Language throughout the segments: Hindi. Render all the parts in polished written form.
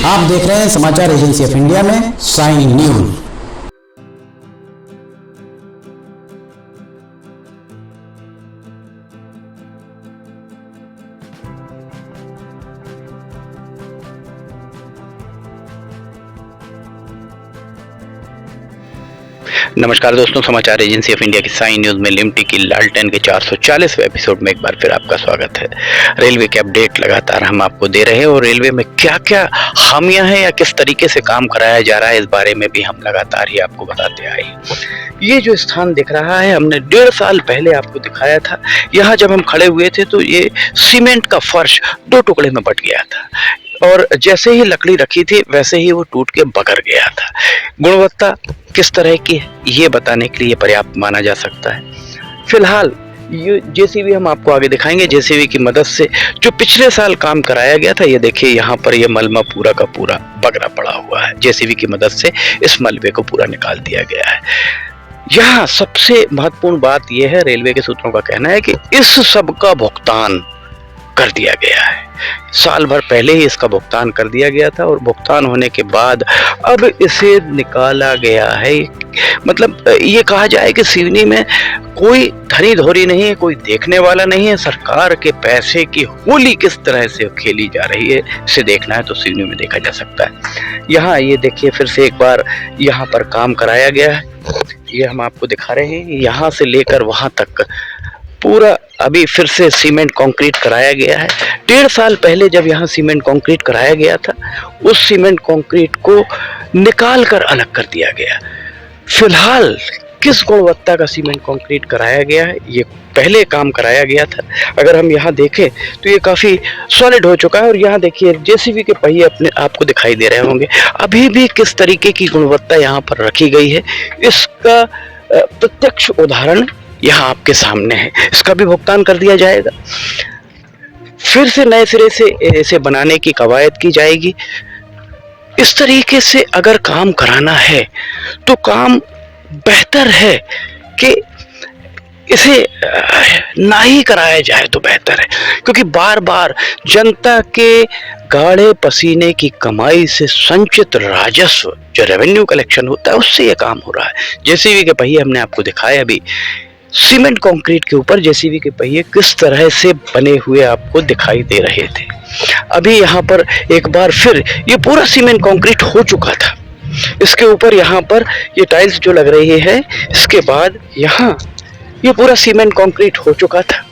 आप देख रहे हैं समाचार एजेंसी ऑफ इंडिया में साइन न्यूज। नमस्कार दोस्तों, समाचार एजेंसी ऑफ इंडिया की साइन न्यूज में लिमटी की लालटेन के 440वें एपिसोड में एक बार फिर आपका स्वागत है। रेलवे के अपडेट लगातार हम आपको दे रहे हैं और रेलवे में क्या क्या खामियां हैं या किस तरीके से काम कराया जा रहा है, इस बारे में भी हम लगातार ही आपको बताते आए। ये जो स्थान दिख रहा है, हमने 1.5 साल पहले आपको दिखाया था। यहाँ जब हम खड़े हुए थे तो ये सीमेंट का फर्श 2 टुकड़े में बट गया था और जैसे ही लकड़ी रखी थी वैसे ही वो टूट के बगर गया था। गुणवत्ता किस तरह की है ये बताने के लिए पर्याप्त माना जा सकता है। फिलहाल ये जेसीबी हम आपको आगे दिखाएंगे। जेसीबी की मदद से जो पिछले साल काम कराया गया था, ये देखिए यहाँ पर ये मलबा पूरा का पूरा बगरा पड़ा हुआ है। जेसीबी की मदद से इस मलबे को पूरा निकाल दिया गया है। यहाँ सबसे महत्वपूर्ण बात यह है, रेलवे के सूत्रों का कहना है कि इस सब का भुगतान कर दिया गया है। साल भर पहले ही इसका भुगतान कर दिया गया था और भुगतान होने के बाद अब इसे निकाला गया है। मतलब ये कहा जाए कि सिवनी में कोई धनी धोरी नहीं है, कोई देखने वाला नहीं है। सरकार के पैसे की होली किस तरह से खेली जा रही है, इसे देखना है तो सिवनी में देखा जा सकता है। यहाँ ये देखिए फिर से एक बार यहाँ पर काम कराया गया है। ये हम आपको दिखा रहे हैं, यहाँ से लेकर वहां तक पूरा अभी फिर से सीमेंट कंक्रीट कराया गया है। 1.5 साल पहले जब यहाँ सीमेंट कंक्रीट कराया गया था, उस सीमेंट कंक्रीट को निकाल कर अलग कर दिया गया। फिलहाल किस गुणवत्ता का सीमेंट कंक्रीट कराया गया है, ये पहले काम कराया गया था। अगर हम यहाँ देखें तो ये काफी सॉलिड हो चुका है और यहाँ देखिए जेसीबी के पहिए अपने आपको दिखाई दे रहे होंगे। अभी भी किस तरीके की गुणवत्ता यहाँ पर रखी गई है, इसका प्रत्यक्ष उदाहरण यहाँ आपके सामने है। इसका भी भुगतान कर दिया जाएगा। फिर से नए सिरे से इसे बनाने की कवायद की जाएगी। इस तरीके से अगर काम कराना है तो काम बेहतर है कि इसे ना ही कराया जाए तो बेहतर है, क्योंकि बार बार जनता के गाढ़े पसीने की कमाई से संचित राजस्व जो रेवेन्यू कलेक्शन होता है उससे ये काम हो रहा है। जेसीबी के पहिए हमने आपको दिखाया अभी। सीमेंट कंक्रीट के ऊपर जेसीबी के पहिए किस तरह से बने हुए आपको दिखाई दे रहे थे। अभी यहाँ पर एक बार फिर ये पूरा सीमेंट कंक्रीट हो चुका था। इसके ऊपर यहाँ पर ये टाइल्स जो लग रही है, इसके बाद यहाँ ये पूरा सीमेंट कंक्रीट हो चुका था।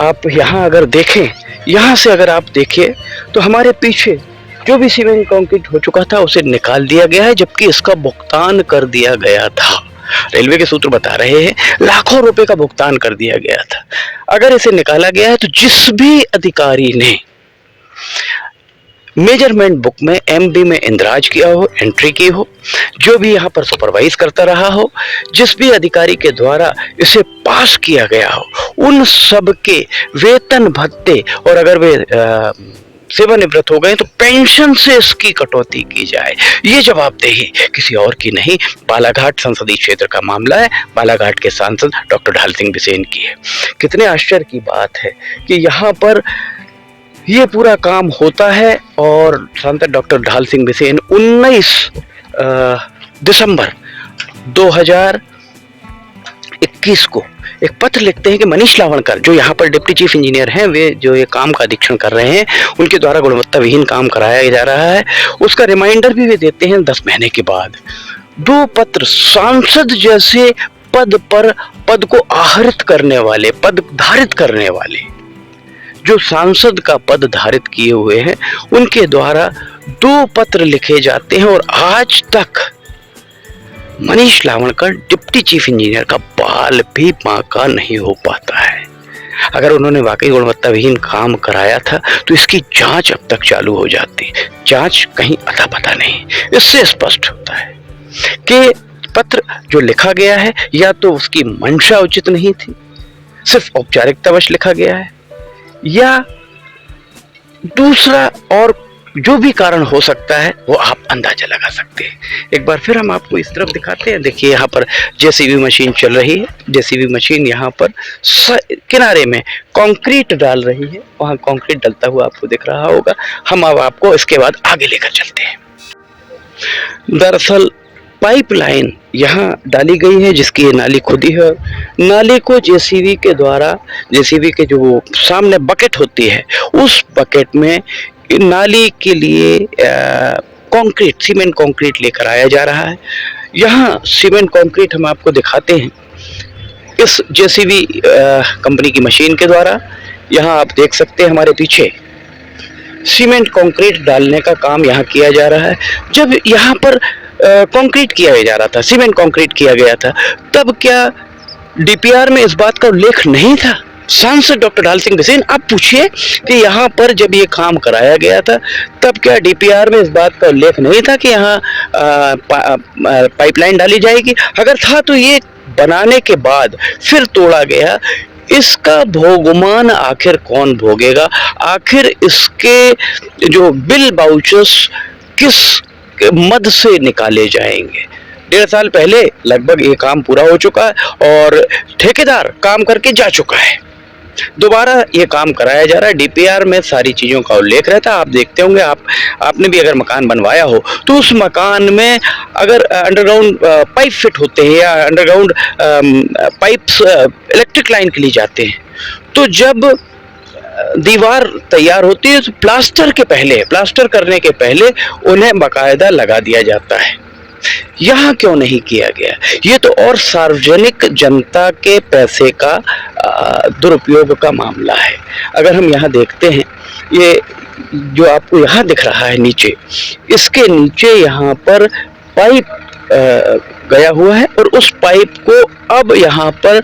आप यहाँ अगर देखें, यहाँ से अगर आप देखिए तो हमारे पीछे जो भी सीमेंट कंक्रीट हो चुका था उसे निकाल दिया गया है, जबकि इसका भुगतान कर दिया गया था। रेलवे के सूत्र बता रहे हैं लाखों रुपए का भुगतान कर दिया गया था। अगर इसे निकाला गया है तो जिस भी अधिकारी ने मेजरमेंट बुक में एमबी में इंदराज किया हो, एंट्री की हो, जो भी यहाँ पर सुपरवाइज करता रहा हो, जिस भी अधिकारी के द्वारा इसे पास किया गया हो, उन सब के वेतन भत्ते और अगर वे सेवानिवृत्त हो गए तो पेंशन से इसकी कटौती की जाए। ये जवाबदेही किसी और की नहीं, बालाघाट संसदीय क्षेत्र का मामला है। बालाघाट के सांसद डॉक्टर ढाल सिंह बिसेन की है। कितने आश्चर्य की बात है कि यहाँ पर ये पूरा काम होता है और सांसद डॉक्टर ढाल सिंह बिसेन 19 दिसंबर 2021 को एक पत्र लिखते हैं कि मनीष लावणकर, जो यहाँ पर डिप्टी चीफ इंजीनियर हैं, वे जो ये काम का अधीक्षण कर रहे हैं, उनके द्वारा गुणवत्ता विहीन काम कराया जा रहा है, उसका रिमाइंडर भी वे देते हैं 10 महीने के बाद। 2 पत्र सांसद जैसे पद को आहरित करने वाले, पद धारित करने वाले, जो सांसद का पद धारित किए हुए हैं, उनके द्वारा 2 पत्र लिखे जाते हैं और आज तक मनीष लावणकर डिप्टी चीफ इंजीनियर का बाल भी बांका नहीं हो पाता है। अगर उन्होंने वाकई गुणवत्ता विहीन काम कराया था तो इसकी जांच अब तक चालू हो जाती। जांच कहीं अता पता नहीं। इससे स्पष्ट होता है कि पत्र जो लिखा गया है या तो उसकी मंशा उचित नहीं थी, सिर्फ औपचारिकतावश लिखा गया है, या दूसरा और जो भी कारण हो सकता है वो आप अंदाजा लगा सकते हैं। एक बार फिर हम आपको इस तरफ दिखाते हैं। देखिए यहाँ पर जेसीबी मशीन चल रही है। जेसीबी मशीन यहाँ पर किनारे में कंक्रीट डाल रही है, वहाँ कंक्रीट डलता हुआ आपको दिख रहा होगा। हम अब आपको इसके बाद आगे लेकर चलते हैं। दरअसल पाइपलाइन यहाँ डाली गई है जिसकी ये नाली खुदी है। नाली को जेसीबी के द्वारा, जेसीबी के जो सामने बकेट होती है उस बकेट में नाली के लिए कंक्रीट, सीमेंट कंक्रीट लेकर आया जा रहा है। यहाँ सीमेंट कंक्रीट हम आपको दिखाते हैं इस जेसीबी कंपनी की मशीन के द्वारा। यहाँ आप देख सकते हैं हमारे पीछे सीमेंट कंक्रीट डालने का काम यहाँ किया जा रहा है। जब यहाँ पर कंक्रीट किया जा रहा था, सीमेंट कंक्रीट किया गया था, तब क्या डीपीआर में इस बात का उल्लेख नहीं था? सांसद डॉक्टर ढाल सिंह बिसेन, आप पूछिए कि यहाँ पर जब ये काम कराया गया था तब क्या डीपीआर में इस बात का उल्लेख नहीं था कि यहाँ पाइपलाइन डाली जाएगी? अगर था तो ये बनाने के बाद फिर तोड़ा गया, इसका भोगमान आखिर कौन भोगेगा? आखिर इसके जो बिल बाउचर्स किस मद से निकाले जाएंगे? 1.5 साल पहले लगभग ये काम पूरा हो चुका है और ठेकेदार काम करके जा चुका है। दोबारा ये काम कराया जा रहा है। डीपीआर में सारी चीज़ों का उल्लेख रहता है। आप देखते होंगे, आपने भी अगर मकान बनवाया हो तो उस मकान में अगर अंडरग्राउंड पाइप फिट होते हैं या अंडरग्राउंड पाइप्स इलेक्ट्रिक लाइन के लिए जाते हैं, तो जब दीवार तैयार होती है तो प्लास्टर के पहले, प्लास्टर करने के पहले उन्हें बाकायदा लगा दिया जाता है। यहाँ क्यों नहीं किया गया? ये तो और सार्वजनिक जनता के पैसे का दुरुपयोग का मामला है। अगर हम यहाँ देखते हैं, ये जो आपको यहाँ दिख रहा है नीचे, इसके नीचे यहाँ पर पाइप गया हुआ है और उस पाइप को अब यहाँ पर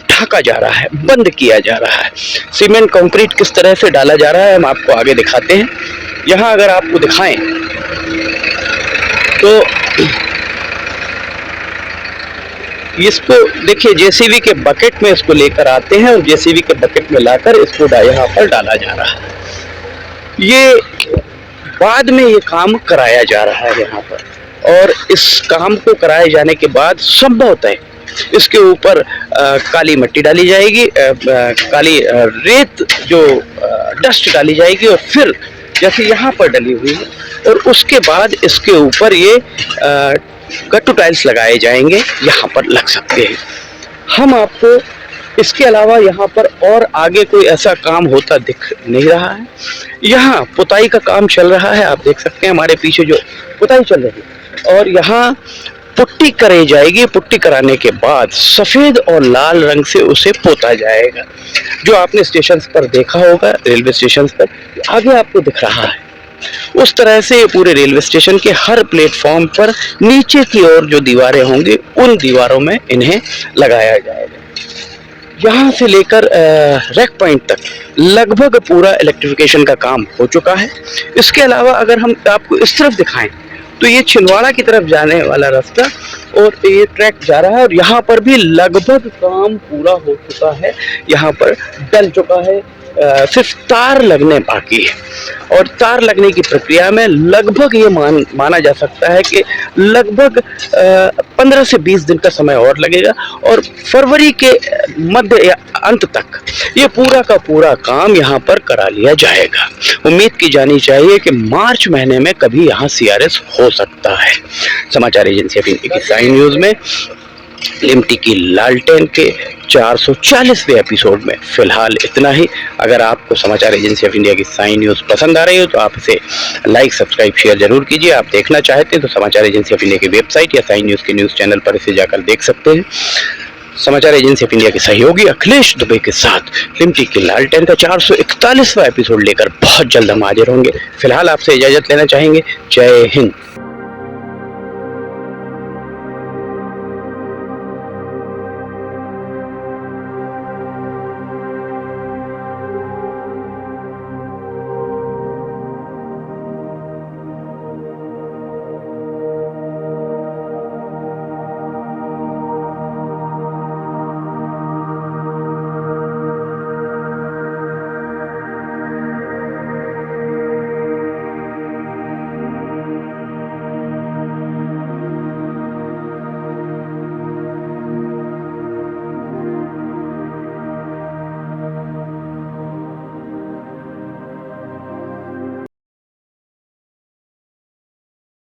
ढका जा रहा है, बंद किया जा रहा है। सीमेंट कंक्रीट किस तरह से डाला जा रहा है हम आपको आगे दिखाते हैं। यहाँ अगर आपको दिखाएं तो इसको देखिए, जेसीबी के बकेट में इसको लेकर आते हैं और जेसीबी के बकेट में लाकर इसको यहाँ पर डाला जा रहा है। ये बाद में ये काम कराया जा रहा है यहाँ पर, और इस काम को कराए जाने के बाद संभवतः इसके ऊपर काली मिट्टी डाली जाएगी, काली रेत जो डस्ट डाली जाएगी, और फिर जैसे यहाँ पर डली हुई है, और उसके बाद इसके ऊपर ये कट्टू टाइल्स लगाए जाएंगे, यहाँ पर लग सकते हैं। हम आपको इसके अलावा यहाँ पर और आगे कोई ऐसा काम होता दिख नहीं रहा है। यहाँ पुताई का काम चल रहा है, आप देख सकते हैं हमारे पीछे जो पुताई चल रही है, और यहाँ पुट्टी कराई जाएगी। पुट्टी कराने के बाद सफेद और लाल रंग से उसे पोता जाएगा, जो आपने स्टेशन पर देखा होगा, रेलवे स्टेशन पर आगे आपको दिख रहा है। उस तरह से पूरे रेलवे स्टेशन के हर प्लेटफॉर्म पर नीचे की ओर जो दीवारें होंगी उन दीवारों में इन्हें लगाया जाएगा। यहाँ से लेकर रैक पॉइंट तक लगभग पूरा इलेक्ट्रिफिकेशन का काम हो चुका है। इसके अलावा अगर हम आपको इस तरफ दिखाएं तो ये छिंदवाड़ा की तरफ जाने वाला रास्ता और ये ट्रैक जा रहा है, और यहाँ पर भी लगभग काम पूरा हो चुका है। यहाँ पर डल चुका है, सिर्फ तार लगने बाकी है, और तार लगने की प्रक्रिया में लगभग ये माना जा सकता है कि लगभग 15 से 20 दिन का समय और लगेगा, और फरवरी के मध्य या अंत तक ये पूरा का पूरा काम यहाँ पर करा लिया जाएगा। उम्मीद की जानी चाहिए कि मार्च महीने में कभी यहाँ सीआरएस हो सकता है। समाचार एजेंसी ऑफ इंडिया की साइन न्यूज में लिमटी की लालटेन के 440वें एपिसोड में फिलहाल इतना ही। अगर आपको समाचार एजेंसी ऑफ इंडिया की साइन न्यूज़ पसंद आ रही हो तो आप इसे लाइक, सब्सक्राइब, शेयर जरूर कीजिए। आप देखना चाहते हैं तो समाचार एजेंसी ऑफ इंडिया की वेबसाइट या साइन न्यूज़ के न्यूज़ चैनल पर इसे जाकर देख सकते हैं। समाचार एजेंसी ऑफ इंडिया के सहयोगी अखिलेश दुबे के साथ लिमटी की लालटेन का 441वां एपिसोड लेकर बहुत जल्द हम हाजिर होंगे। फिलहाल आपसे इजाजत लेना चाहेंगे। जय हिंद।